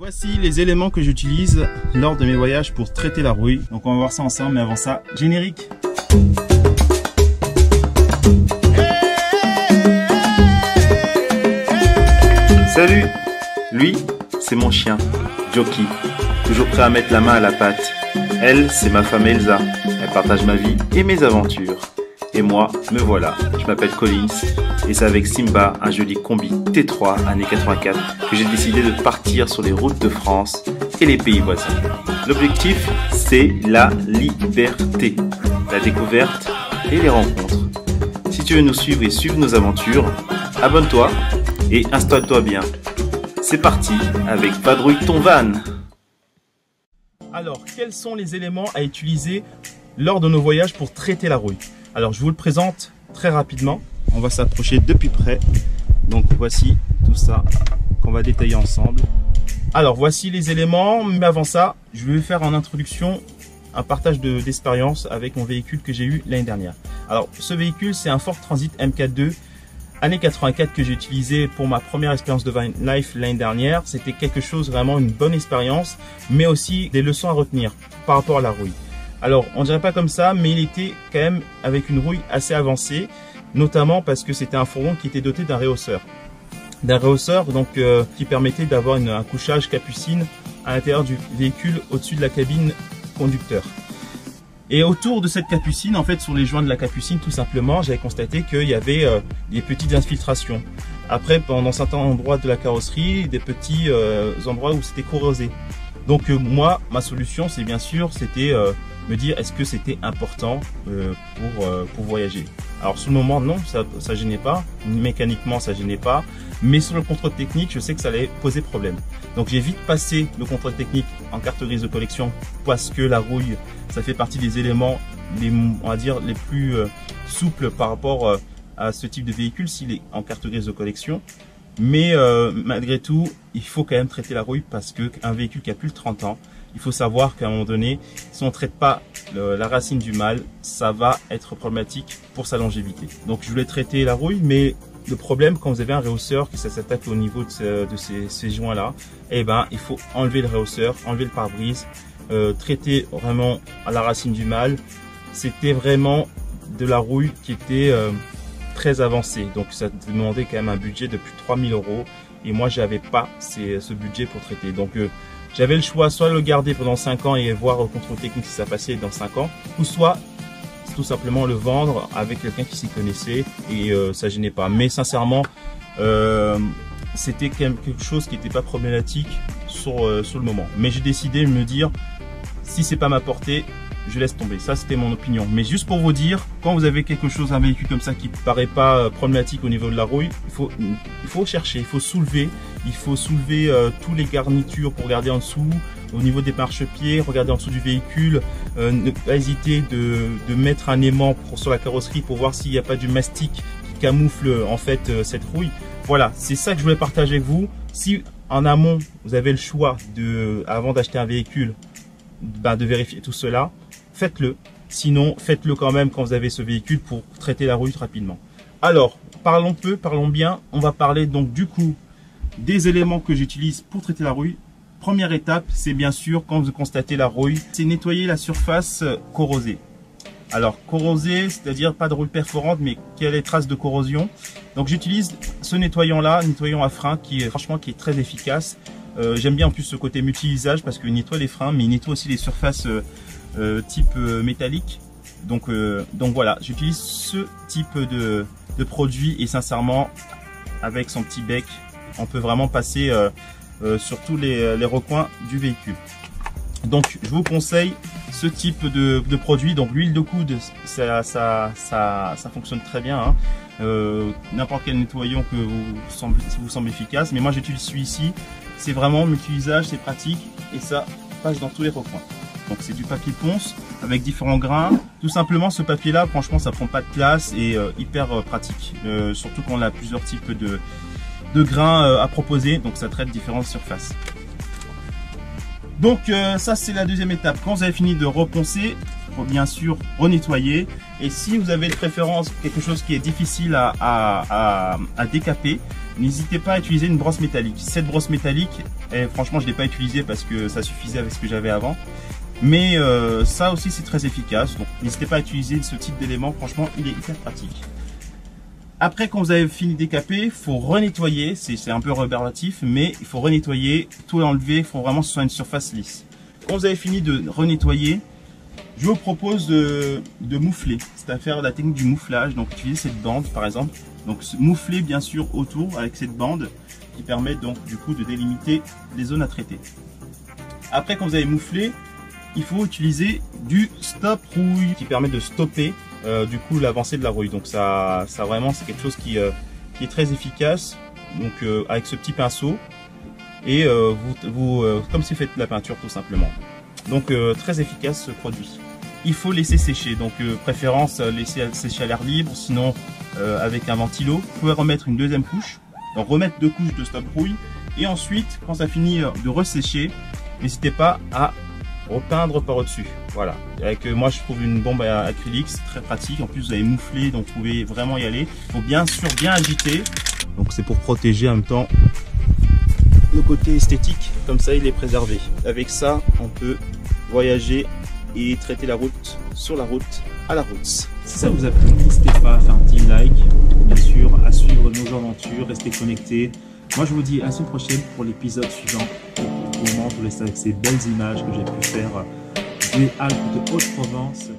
Voici les éléments que j'utilise lors de mes voyages pour traiter la rouille. Donc on va voir ça ensemble, mais avant ça, générique. Salut! Lui, c'est mon chien, Jockey, toujours prêt à mettre la main à la pâte. Elle, c'est ma femme Elsa, elle partage ma vie et mes aventures. Et moi, me voilà, je m'appelle Collins, et c'est avec Simba, un joli combi T3 années 84, que j'ai décidé de partir sur les routes de France et les pays voisins. L'objectif, c'est la liberté, la découverte et les rencontres. Si tu veux nous suivre et suivre nos aventures, abonne-toi et installe-toi bien. C'est parti avec Vadrouille ton van. Alors, quels sont les éléments à utiliser lors de nos voyages pour traiter la rouille? Alors, je vous le présente très rapidement. On va s'approcher depuis près. Donc, voici tout ça qu'on va détailler ensemble. Alors, voici les éléments. Mais avant ça, je vais faire en introduction un partage d'expérience avec mon véhicule que j'ai eu l'année dernière. Alors, ce véhicule, c'est un Ford Transit MK2 année 84 que j'ai utilisé pour ma première expérience de van life l'année dernière. C'était quelque chose, vraiment une bonne expérience, mais aussi des leçons à retenir par rapport à la rouille. Alors, on dirait pas comme ça, mais il était quand même avec une rouille assez avancée, notamment parce que c'était un fourgon qui était doté d'un rehausseur. Donc qui permettait d'avoir un couchage capucine à l'intérieur du véhicule au-dessus de la cabine conducteur. Et autour de cette capucine, en fait, sur les joints de la capucine, tout simplement, j'avais constaté qu'il y avait des petites infiltrations. Après, dans certains endroits de la carrosserie, des petits endroits où c'était corrosé. Donc moi, ma solution, c'est bien sûr, c'était me dire est-ce que c'était important pour voyager. Alors sur le moment, non, ça gênait pas. Mécaniquement, ça gênait pas. Mais sur le contrôle technique, je sais que ça allait poser problème. Donc j'ai vite passé le contrôle technique en carte grise de collection parce que la rouille, ça fait partie des éléments, on va dire, les plus souples par rapport à ce type de véhicule s'il est en carte grise de collection. Mais malgré tout, il faut quand même traiter la rouille parce qu'un véhicule qui a plus de 30 ans, il faut savoir qu'à un moment donné, si on ne traite pas la racine du mal, ça va être problématique pour sa longévité. Donc je voulais traiter la rouille, mais le problème quand vous avez un rehausseur qui s'attaque au niveau de ces joints-là, eh ben, il faut enlever le rehausseur, enlever le pare-brise, traiter vraiment à la racine du mal. C'était vraiment de la rouille qui était très avancée, donc ça demandait quand même un budget de plus de 3000 € et moi j'avais pas ce budget pour traiter. Donc j'avais le choix, soit le garder pendant 5 ans et voir au contrôle technique si ça passait dans 5 ans, ou soit tout simplement le vendre avec quelqu'un qui s'y connaissait et ça gênait pas. Mais sincèrement, c'était quand même quelque chose qui n'était pas problématique sur le moment. Mais j'ai décidé de me dire, si c'est pas ma portée, je laisse tomber. Ça, c'était mon opinion. Mais juste pour vous dire, quand vous avez quelque chose, un véhicule comme ça qui paraît pas problématique au niveau de la rouille, il faut chercher, il faut soulever tous les garnitures pour regarder en dessous, au niveau des marchepieds, regarder en dessous du véhicule, ne pas hésiter de mettre un aimant sur la carrosserie pour voir s'il n'y a pas du mastic qui camoufle en fait cette rouille. Voilà, c'est ça que je voulais partager avec vous. Si en amont vous avez le choix avant d'acheter un véhicule, de vérifier tout cela, faites-le. Sinon, faites-le quand même quand vous avez ce véhicule pour traiter la rouille rapidement. Alors, parlons peu, parlons bien. On va parler donc du coup des éléments que j'utilise pour traiter la rouille. Première étape, c'est bien sûr quand vous constatez la rouille, c'est nettoyer la surface corrosée. Alors corrosée, c'est-à-dire pas de rouille perforante, mais qui a les traces de corrosion. Donc j'utilise ce nettoyant là, nettoyant à frein qui est très efficace. J'aime bien en plus ce côté multi-usage parce qu'il nettoie les freins, mais il nettoie aussi les surfaces type métallique. Donc voilà, j'utilise ce type de produit et sincèrement, avec son petit bec, on peut vraiment passer sur tous les recoins du véhicule. Donc je vous conseille ce type de produit. Donc l'huile de coude, ça fonctionne très bien, hein. N'importe quel nettoyant que vous semble efficace, mais moi j'utilise celui-ci. C'est vraiment multi-usage, c'est pratique et ça passe dans tous les recoins. Donc c'est du papier ponce avec différents grains. Tout simplement, ce papier là, franchement, ça prend pas de place et hyper pratique, surtout quand on a plusieurs types de grains à proposer, donc ça traite différentes surfaces. Donc ça, c'est la deuxième étape. Quand vous avez fini de reponcer, faut bien sûr renettoyer. Et si vous avez de préférence quelque chose qui est difficile à décaper, n'hésitez pas à utiliser une brosse métallique. Cette brosse métallique, franchement je ne l'ai pas utilisée parce que ça suffisait avec ce que j'avais avant. Mais ça aussi c'est très efficace, donc n'hésitez pas à utiliser ce type d'élément, franchement il est hyper pratique. Après, quand vous avez fini de décaper, il faut renettoyer, c'est un peu rébarbatif, mais il faut renettoyer, tout enlever, il faut vraiment que ce soit une surface lisse. Quand vous avez fini de renettoyer, je vous propose de moufler, c'est-à-dire la technique du mouflage, donc utiliser cette bande par exemple, donc moufler bien sûr autour avec cette bande qui permet donc du coup de délimiter les zones à traiter. Après, quand vous avez mouflé, il faut utiliser du stop rouille qui permet de stopper du coup l'avancée de la rouille. Donc ça vraiment c'est quelque chose qui est très efficace. Donc avec ce petit pinceau et comme si vous faites de la peinture tout simplement. Donc très efficace ce produit. Il faut laisser sécher, donc préférence laisser sécher à l'air libre, sinon avec un ventilo. Vous pouvez remettre une deuxième couche, donc remettre 2 couches de stop rouille et ensuite quand ça finit de ressécher, n'hésitez pas à repeindre par au-dessus. Voilà, avec moi je trouve une bombe acrylique, c'est très pratique. En plus vous avez mouflé, donc vous pouvez vraiment y aller. Il faut bien sûr bien agiter, donc c'est pour protéger en même temps le côté esthétique, comme ça il est préservé. Avec ça on peut voyager et traiter la route sur la route à la route. Si ça vous a plu, n'hésitez pas à faire un petit like, bien sûr, à suivre nos aventures, restez connectés. Moi je vous dis à la semaine prochaine pour l'épisode suivant. Pour le moment, je vous laisse avec ces belles images que j'ai pu faire des Alpes de Haute-Provence.